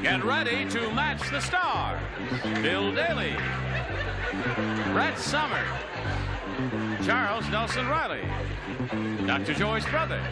Get ready to match the stars. Bill Daly, Brett Somers, Charles Nelson Reilly, Dr. Joyce Brothers,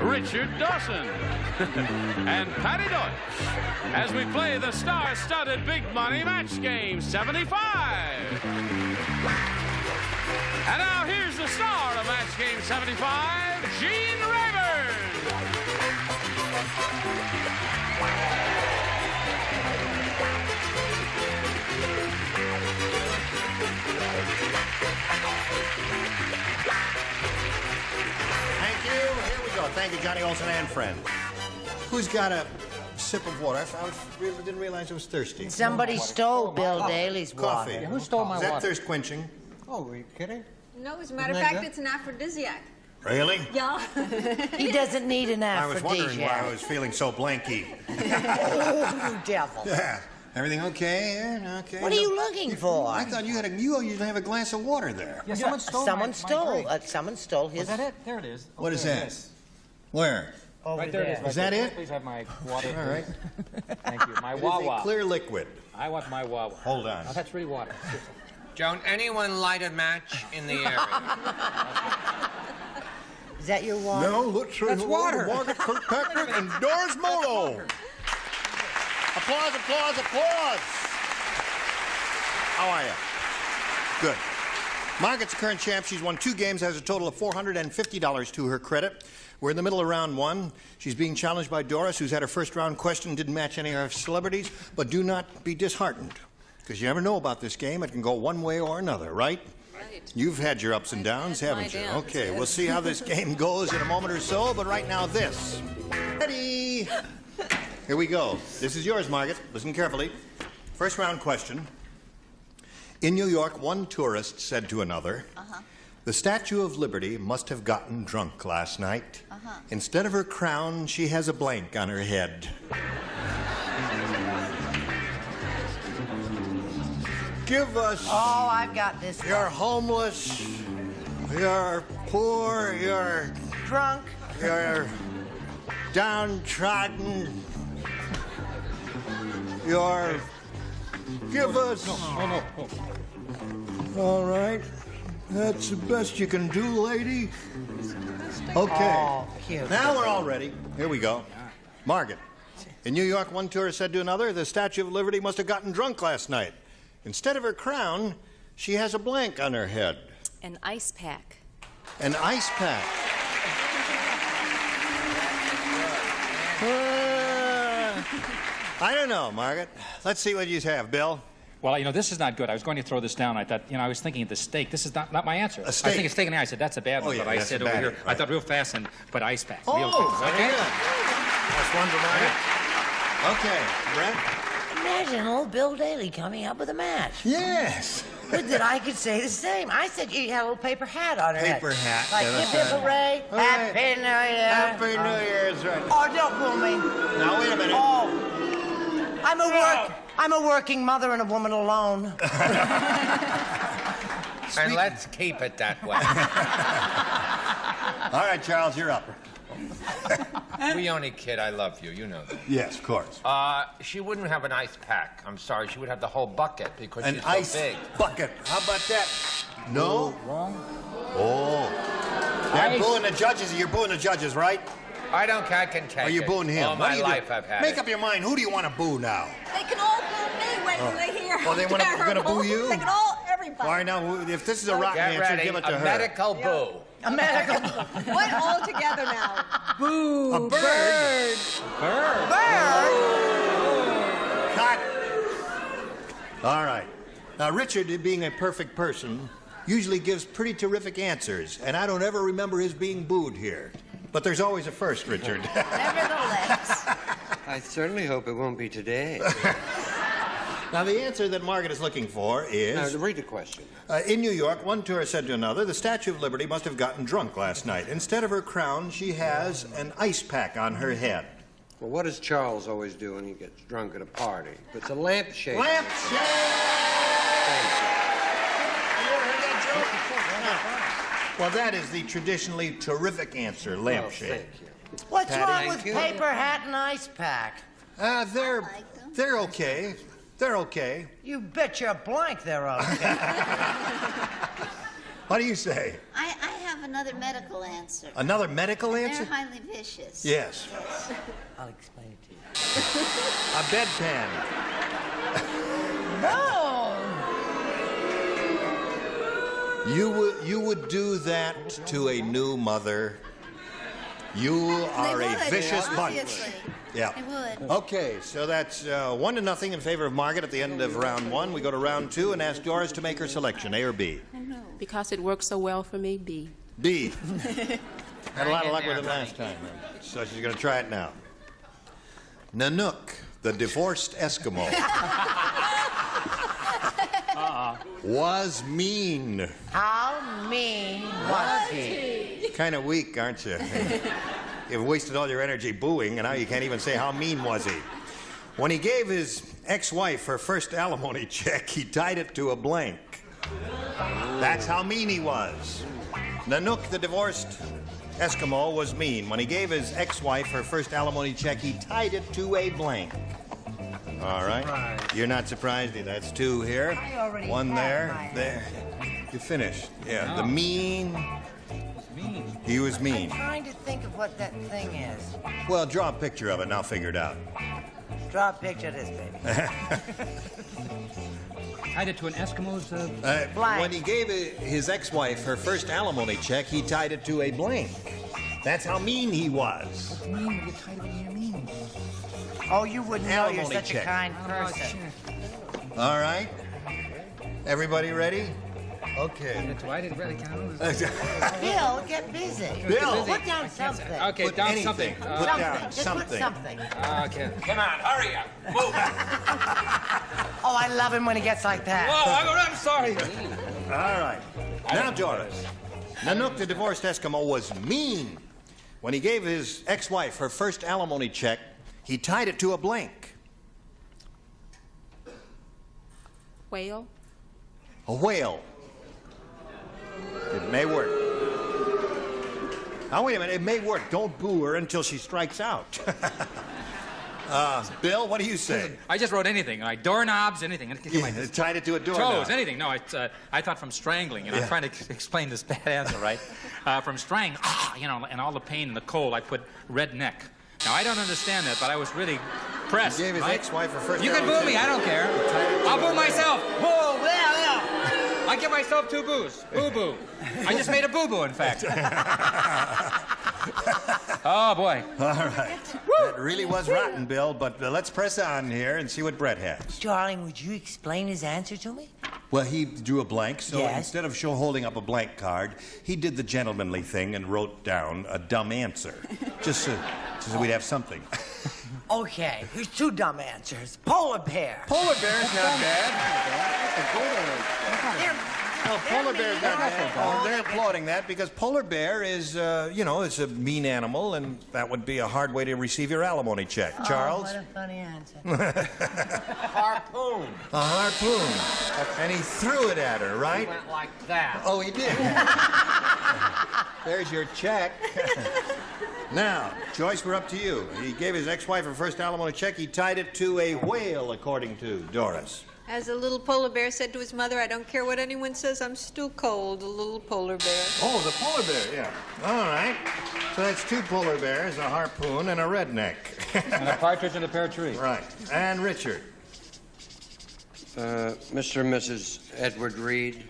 Richard Dawson, and Patti Deutsch as we play the star-studded Big Money Match Game 75. And now here's the star of Match Game 75, Gene Rayburn. Thank you. Here we go. Thank you, Johnny Olson and friends. Who's got a sip of water? I really didn't realize I was thirsty. Somebody stole Bill Daly's Coffee. water. Who stole my Is water? that thirst quenching? Oh, are you kidding? No, as a matter of Isn't that fact, good? it's an aphrodisiac. Really? Yeah. He doesn't need an I was wondering why I aphrodisiac. was feeling so blanky. Oh, you devil. Yeah. Everything okay? Yeah, okay. What are you looking for? I thought you usually have a glass of water there. Yeah, someone stole Someone my stole. drink. Someone stole his. Is that it? There it is. What is there it that? is. Where? Over Right there it is. there. Right Is that there. it? Please have my water. All right. Thank you. My It is Wawa. a clear liquid. I want my Wawa. Hold on. Oh, that's really water. Don't anyone light a match in the area? Is that your water? No, look through That's water. Margaret Kirkpatrick and Doris Molo. Applause, applause, applause. How are you? Good. Margaret's the current champ. She's won 2 games, has a total of $450 to her credit. We're in the middle of round 1. She's being challenged by Doris, who's had her first round question, didn't match any of her celebrities. But do not be disheartened, because you never know about this game. It can go one way or another, right? Right. You've had your ups and downs, haven't you? Okay, we'll see how this game goes in a moment or so, but right now this. Ready? Here we go. This is yours, Margaret. Listen carefully. First round question. In New York, one tourist said to another, the Statue of Liberty must have gotten drunk last night. Instead of her crown, she has a blank on her head. Give us... Oh, I've got this. You're homeless, you're poor, you're Drunk. downtrodden, you're... Give us... No. All right. That's the best you can do, lady. Okay. Oh, cute. Now we're all ready. Here we go. Margaret. In New York, one tourist said to another, the Statue of Liberty must have gotten drunk last night. Instead of her crown, she has a blank on her head. An ice pack. An ice pack. I don't know, Margaret. Let's see what you have, Bill. Well, you know, this is not good. I was going to throw this down. I thought, you know, I was thinking of the steak. This is not my answer. A steak. I think it's steak and I said, that's a bad one. yeah, but I that's said a over bad here, one, I right. thought real fast and put ice pack. Oh, real fast. very Okay? good. That's one for Margaret. Okay, Brett? Imagine old Bill Daly coming up with a match. Yes. Good that I could say the same. I said you had a little paper hat on her head. Paper hat. Like, Yeah, that's hip, hip, right. hooray, All right. Happy New Year. Happy New Year's, right. Oh, don't boo me. Now, wait a minute. Oh, I'm a working mother and a woman alone. And let's keep it that way. All right, Charles, you're up. We only kid. I love you. You know that. Yes, of course. She wouldn't have an ice pack. I'm sorry. She would have the whole bucket because An she's ice so big. bucket. How about that? No? Wrong. Oh. You're booing the judges. You're booing the judges, right? I don't care. I can take Are you it. booing him? All What my do you do? life I've had Make it. up your mind. Who do you want to boo now? They can all boo me when they hear. Oh, they wanna- terrible. gonna boo you? They can all, everybody. All right, now, if this is a rock Get answer, ready. give it to A her. medical boo. A medical What all together now? boo. A bird. Bird. Cut. All right. Now, Richard, being a perfect person, usually gives pretty terrific answers, and I don't ever remember his being booed here. But there's always a first, Richard. Nevertheless. I certainly hope it won't be today. Now, the answer that Margaret is looking for is... Now, read the question. in New York, one tourist said to another, the Statue of Liberty must have gotten drunk last night. Instead of her crown, she has an ice pack on her head. Well, what does Charles always do when he gets drunk at a party? Puts a lampshade. Lampshade! Well, that is the traditionally terrific answer, Oh, lampshade. thank you. What's Patti, wrong thank with you. paper hat and ice pack? They're okay. They're okay. You bet your blank they're okay. What do you say? I have another medical answer. Another medical answer? They're highly vicious. Yes. I'll explain it to you. A bedpan. No! You would do that to a new mother. You are a vicious bunch. Obviously. Yeah. I would. Okay, so that's 1-0 in favor of Margaret at the end of round 1. We go to round 2 and ask Doris to make her selection, A or B. Because it works so well for me, B. B. Had a lot of luck with it last time, so she's going to try it now. Nanook, the divorced Eskimo, was mean. How mean was he? Kind of weak, aren't you? You've wasted all your energy booing, and now you can't even say how mean was he. When he gave his ex-wife her first alimony check, he tied it to a blank. That's how mean he was. Nanook, the divorced Eskimo, was mean. When he gave his ex-wife her first alimony check, he tied it to a blank. All right. You're not surprised? That's 2 here. I already 1 had there. mine. There. You finished. Yeah. No. The mean. He was mean. I'm trying to think of what that thing is. Well, draw a picture of it and I'll figure it out. Draw a picture of this, baby. Tied it to an Eskimo's. Blank. When he gave his ex-wife her first alimony check, he tied it to a blank. That's how mean he was. Mean when you tied it when you're mean. Oh, you wouldn't know. You're Alimony such check. a kind person. All right. Everybody ready? Okay. That's why I didn't really count. Bill, get busy. Bill. Put down something. Okay, Put down anything. something. Put down Just something. put something. Okay. Come on, hurry up. Move. Oh, I love him when he gets like that. I'm sorry. All right. Now, Doris. Nanook, the divorced Eskimo, was mean. When he gave his ex-wife her first alimony check, he tied it to a blank. Whale? A whale. It may work. Now, wait a minute. It may work. Don't boo her until she strikes out. Bill, what do you say? I just wrote anything. Like doorknobs, anything. Tied it to a doorknob. Toes, anything. No, I thought from strangling, and I'm trying to explain this bad answer, right? From strangling, and all the pain and the cold, I put redneck. Now, I don't understand that, but I was really pressed. He gave his ex-wife her first You can boo me, I don't care. I'll boo myself. Boo, yeah. I give myself 2 boos. Boo-boo. I just made a boo-boo, in fact. Oh, boy. All right. That really was rotten, Bill, but let's press on here and see what Brett has. Darling, would you explain his answer to me? Well, he drew a blank, so Yes. instead of holding up a blank card, he did the gentlemanly thing and wrote down a dumb answer. Just so we'd have something. Okay, here's 2 dumb answers. Polar bear. Polar bear's not bad. Well, polar bear's not bad. Oh, they're applauding that because polar bear is, it's a mean animal, and that would be a hard way to receive your alimony check. Charles? What a funny answer. Harpoon. A harpoon. And he threw it at her, right? Went like that. Oh, he did. There's your check. Now, Joyce, we're up to you. He gave his ex-wife her first alimony check. He tied it to a whale, according to Doris. As a little polar bear said to his mother, I don't care what anyone says, I'm still cold, a little polar bear. Oh, the polar bear, yeah. All right. So that's 2 polar bears, a harpoon, and a redneck. And a partridge in a pear tree. Right. And Richard. Mr. and Mrs. Edward Reed.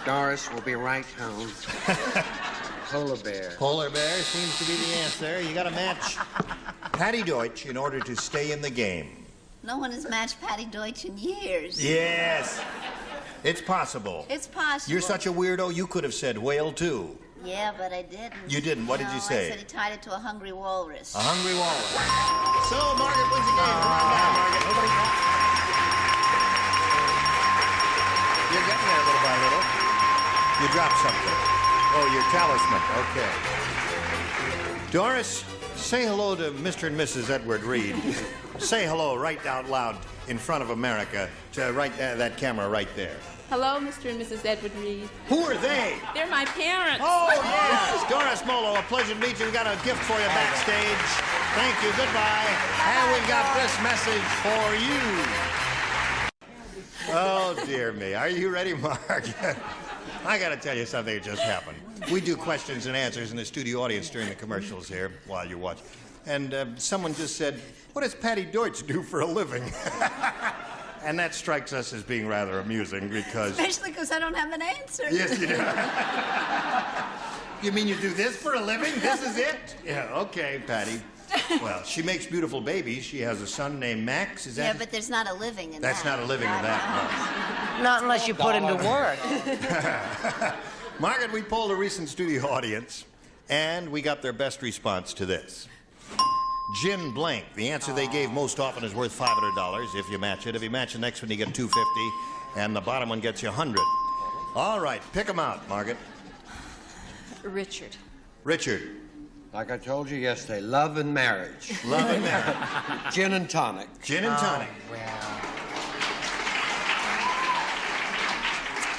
Doris will be right home. Polar bear. Polar bear seems to be the answer. You got to match Patti Deutsch in order to stay in the game. No one has matched Patti Deutsch in years. Yes. It's possible. It's possible. You're such a weirdo, you could have said whale, too. Yeah, but I didn't. You didn't. What did you say? I said he tied it to a hungry walrus. A hungry walrus. So, Margaret wins the game. Come on down, Margaret. You're getting there little by little. You dropped something. Oh, your talisman. Okay. Doris, say hello to Mr. and Mrs. Edward Reed. Say hello right out loud in front of America to that camera right there. Hello, Mr. and Mrs. Edward Reed. Who are they? They're my parents. Oh, yes. Doris Molo, a pleasure to meet you. We got a gift for you backstage. Thank you. Goodbye. And we've got this message for you. Oh, dear me. Are you ready, Mark? I got to tell you something that just happened. We do questions and answers in the studio audience during the commercials here while you watch. And someone just said, what does Patti Deutsch do for a living? And that strikes us as being rather amusing because... Especially because I don't have an answer. Yes, you do. You mean you do this for a living? This is it? Yeah, okay, Patti. Well, she makes beautiful babies. She has a son named Max. Is that... Yeah, but there's not a living in That's that. not a living in that, no. Not unless you put him to work. Margaret, we polled a recent studio audience, and we got their best response to this. Gin blank. The answer they gave most often is worth $500 if you match it. If you match the next one, you get $250, and the bottom one gets you $100. All right, pick them out, Margaret. Richard. Richard. Like I told you yesterday, love and marriage. Love and marriage. Gin and tonic. Gin and tonic.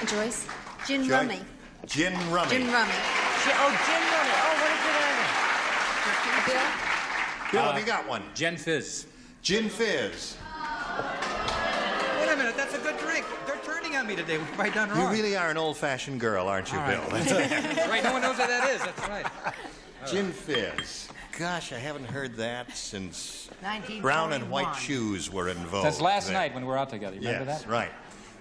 Joyce. Gin rummy. Gin rummy. Gin rummy. Gin rummy. Oh, what is it? Bill, have you got one? Gin Fizz. Gin fizz. Wait a minute, that's a good drink. They're turning on me today. What have I done wrong? You really are an old-fashioned girl, aren't you, All Bill? right. Right, no one knows what that is. That's right. Gin fizz. Gosh, I haven't heard that since 1921. brown and white shoes were in vogue. That's last then. night when we were out together. You remember Yes, that? right.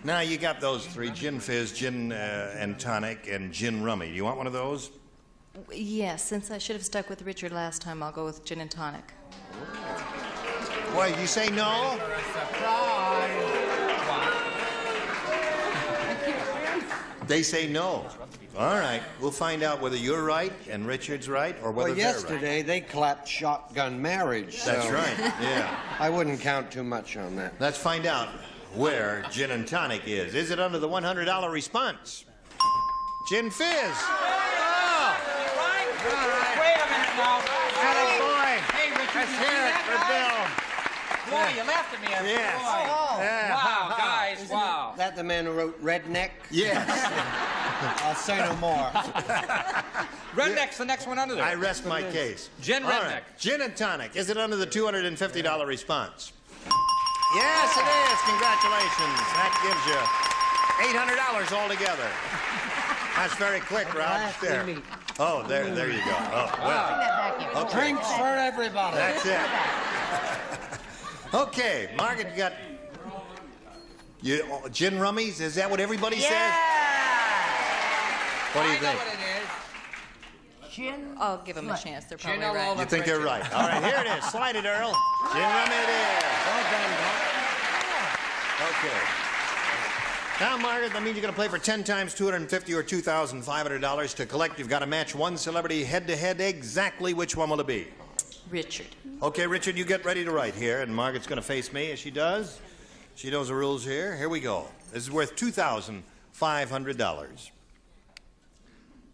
Now you got those three: gin fizz, gin and tonic, and gin rummy. Do you want one of those? Yes, since I should have stuck with Richard last time, I'll go with gin and tonic. Why, you say no? They say no. All right. We'll find out whether you're right and Richard's right, or whether Well, they're right. yesterday they clapped shotgun marriage. That's so right. Yeah. I wouldn't count too much on that. Let's find out where gin and tonic is. Is it under the $100 response? Gin fizz. Oh! Wait a minute now. Boy. Hey, Richard, Let's you see hear it that, for guys? Bill. Boy, you laughed at me. Yes. Boy. Yeah. Wow, guys, wow. That the man who wrote Redneck? Yes. I'll say no more. Redneck's the next one under there. I rest my case. Gin All redneck. right. Gin and tonic. Is it under the $250 response? Yes, it is. Congratulations. That gives you $800 altogether. That's very quick, Rob. There. Oh, there you go. Oh, well. Okay. Drinks for everybody. That's it. Okay, Margaret, you got gin rummies? Is that what everybody says? What do you think? Gin. I'll give them a chance. They're probably Gin all right. over. You think they're right. All right, here it is. Slide it, Earl. Gin rummy it is. Well done, Doc. Okay. Now, Margaret, that means you're going to play for 10 times $250 or $2,500 to collect. You've got to match one celebrity head-to-head. Exactly which one will it be? Richard. Okay, Richard, you get ready to write here, and Margaret's going to face me as she does. She knows the rules here. Here we go. This is worth $2,500.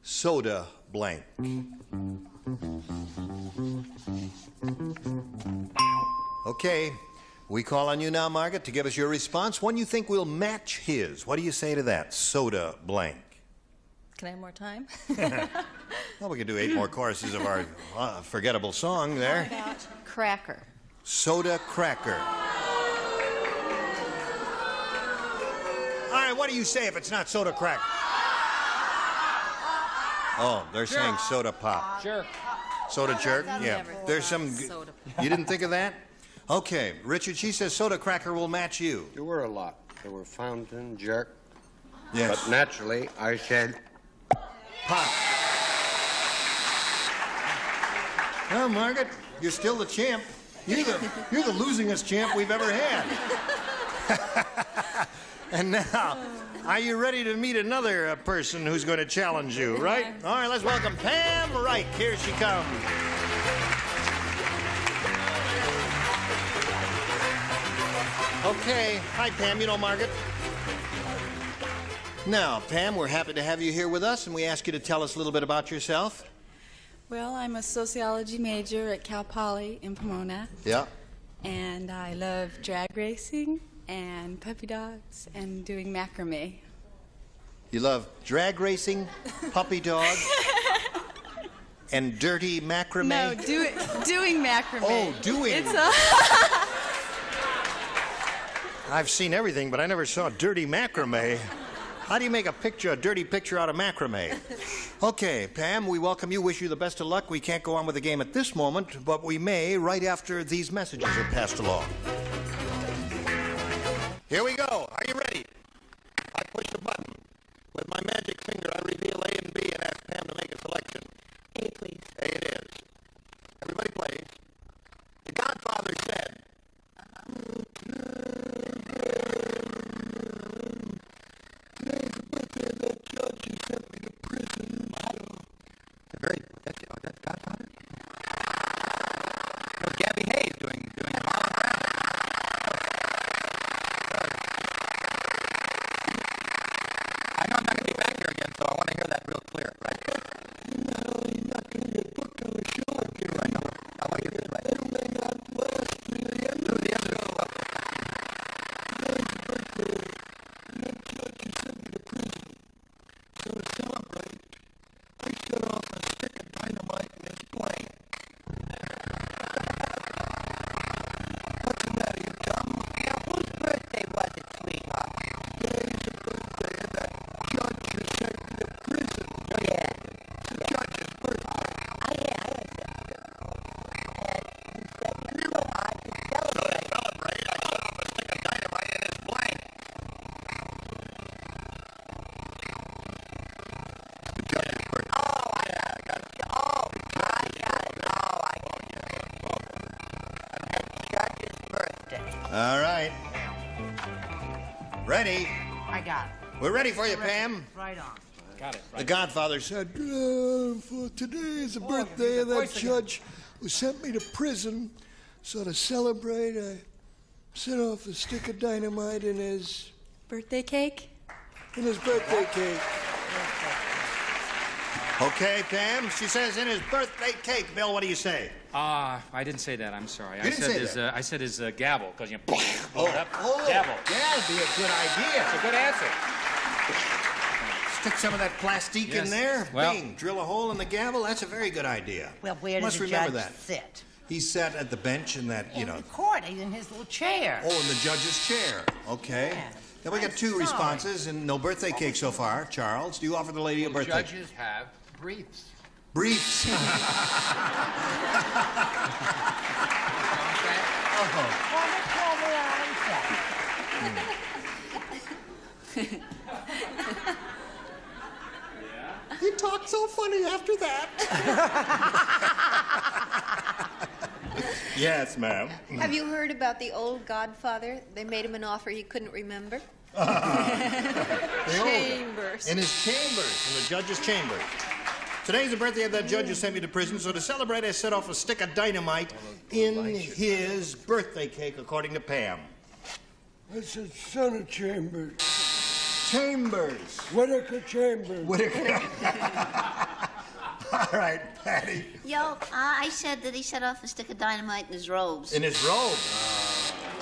Soda blank. Okay, we call on you now, Margaret, to give us your response. One you think will match his. What do you say to that? Soda blank. Can I have more time? Well, we could do 8 more choruses of our forgettable song there. Cracker. Soda cracker. All right, what do you say if it's not soda cracker? Oh, they're saying soda pop. Sure. Soda jerk? Yeah. Never There's thought some... soda. You didn't think of that? Okay, Richard, she says soda cracker will match you. There were a lot. There were fountain, jerk. Yes. But naturally, I said, Pop. Well, Margaret, you're still the champ. You're the losingest champ we've ever had. And now, are you ready to meet another person who's going to challenge you, right? All right, let's welcome Pam Wright. Here she comes. Okay. Hi, Pam. You know Margaret? Now, Pam, we're happy to have you here with us, and we ask you to tell us a little bit about yourself. Well, I'm a sociology major at Cal Poly in Pomona, Yeah. and I love drag racing and puppy dogs and doing macrame. You love drag racing, puppy dogs, and dirty macrame? No, doing macrame. Oh, doing. It's I've seen everything, but I never saw dirty macrame. How do you make a dirty picture out of macrame? Okay, Pam, we welcome you, wish you the best of luck. We can't go on with the game at this moment, but we may right after these messages are passed along. Here we go. Are you ready? I push a button. With my magic finger, I reveal A and B and ask Pam to make a selection. A, please. A it is. Everybody plays. The Godfather said, that's Godfather? No, Gabby Hayes doing the Marlon Brando. I know I'm not going to be back here again, so I want to hear that real clear, right? No, you're not going to get booked on the show again. Right, no. I want to hear this right. You may not last through the end of the show. Today's birthday, and that judge has sent me to prison. So to celebrate, I set off a stick of dynamite in his blank. What's the matter, you dumb? Now, whose birthday was it, sweetheart? Today's the birthday of that judge who sent me to prison. Yeah. The judge's birthday. I had that. And then what I could celebrate. Celebrate, I set off a stick of dynamite in his blank. The judge's birthday. Oh, I got it. Oh, I got it. Oh, I got it. The judge's birthday. All right. Ready? I got it. We're ready for you, Pam. Right on. Got it. The Godfather said, for today is the birthday of that judge who sent me to prison. So to celebrate, I set off a stick of dynamite in his birthday cake. birthday cake. Okay, Pam. She says in his birthday cake. Bill, what do you say? I didn't say that. I'm sorry. You didn't say that. I said his gavel, because you know, Oh, it up. oh, Gavel. that'd be a good idea. It's a good answer. Stick some of that plastique in Yes. there. Well- Bing. Drill a hole in the gavel. That's a very good idea. Well, where does Must the remember judge that. sit? He sat at the bench in that, In the court. He's in his little chair. Oh, in the judge's chair. Okay. Yeah. Then we got two sorry. responses and no birthday cake so far. Charles, do you offer the lady a birthday cake? Judges have briefs. Briefs. He talked so funny after that. Yes, ma'am. Have you heard about the old Godfather? They made him an offer he couldn't remember. Chambers. In his chambers, in the judge's chambers. Today's the birthday of that judge who sent me to prison, so to celebrate, I set off a stick of dynamite in his birthday cake, according to Pam. I said, son of Chambers. Chambers. Whitaker Chambers. Whitaker. All right, Patti. Yo, I said that he set off a stick of dynamite in his robes. In his robe.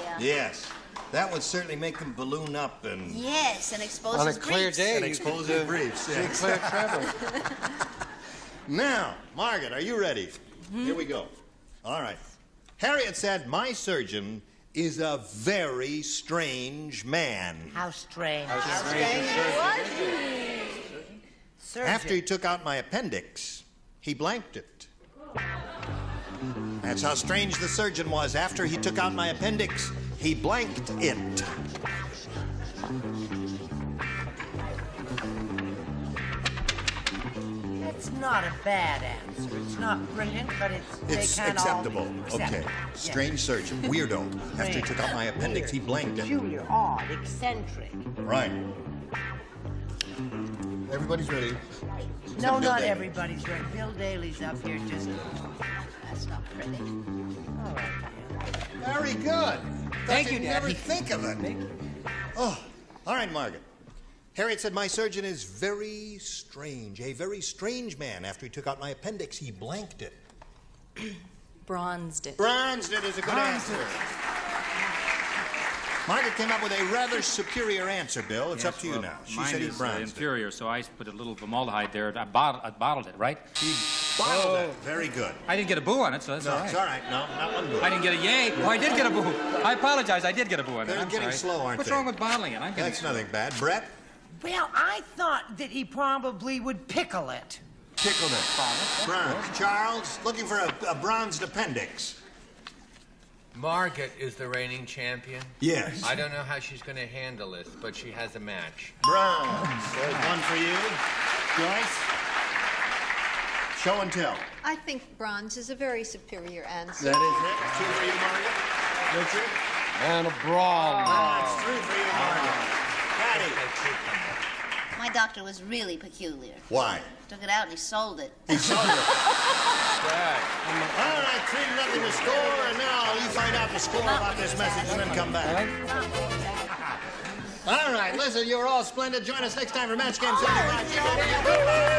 Yeah. Yes. That would certainly make him balloon up and... Yes, and expose On a his clear briefs. day, And you expose could, his briefs, yes. Sinclair Trevor. Now, Margaret, are you ready? Here we go. All right. Harriet said, my surgeon is a very strange man. How strange. Surgeon. After he took out my appendix, he blanked it. That's how strange the surgeon was. After he took out my appendix, he blanked it. It's not a bad answer. It's not brilliant, but It's they can acceptable. all be Okay. accepted. Strange surgeon. Weirdo. After he took out my appendix, he blanked it. Peculiar, odd, eccentric. Right. Everybody's ready. No, Except Bill not Daly. everybody's ready. Bill Daly's up here just... That's not pretty. All right. Very good. Thank you, You'd never Daddy. think of it. Oh, all right, Margaret. Harriet said, my surgeon is very strange, a very strange man. After he took out my appendix, he blanked it. Bronzed it. Bronzed it is a good answer. Margaret came up with a rather superior answer, Bill. It's up to you now. She Mine said he is bronzed it. inferior, so I put a little formaldehyde there. I bottled it, right? He Bottled that. Very good. I didn't get a boo on it, so that's No, all right. it's all right. No, not one boo. I didn't get a yay. Oh, I did get a boo. I apologize. I did get a boo on it. They're I'm getting sorry. slow, aren't What's they? wrong with bottling it? I'm getting That's slow. nothing bad. Brett? Well, I thought that he probably would pickle it. Pickled it. Bronze. Charles, looking for a bronzed appendix. Margaret is the reigning champion. Yes. I don't know how she's going to handle this, but she has a match. Bronze. There's one for you. Joyce? Show and tell. I think bronze is a very superior answer. That is it. Two for you, Margaret. Richard? And a brawl. That's three for you, Margaret. Patti? My doctor was really peculiar. Why? Took it out and he sold it. He sold it. All right, 3-0 to score, and now you find out the score about this message and then come back. All right, listen, you're all splendid. Join us next time for Match Game 75.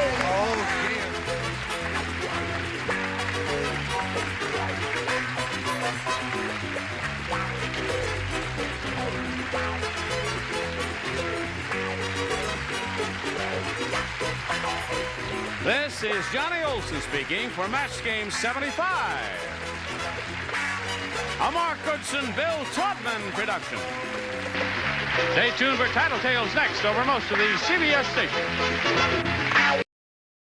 This is Johnny Olson speaking for Match Game 75. A Mark Goodson, Bill Taubman production. Stay tuned for Tattletales next over most of these CBS stations.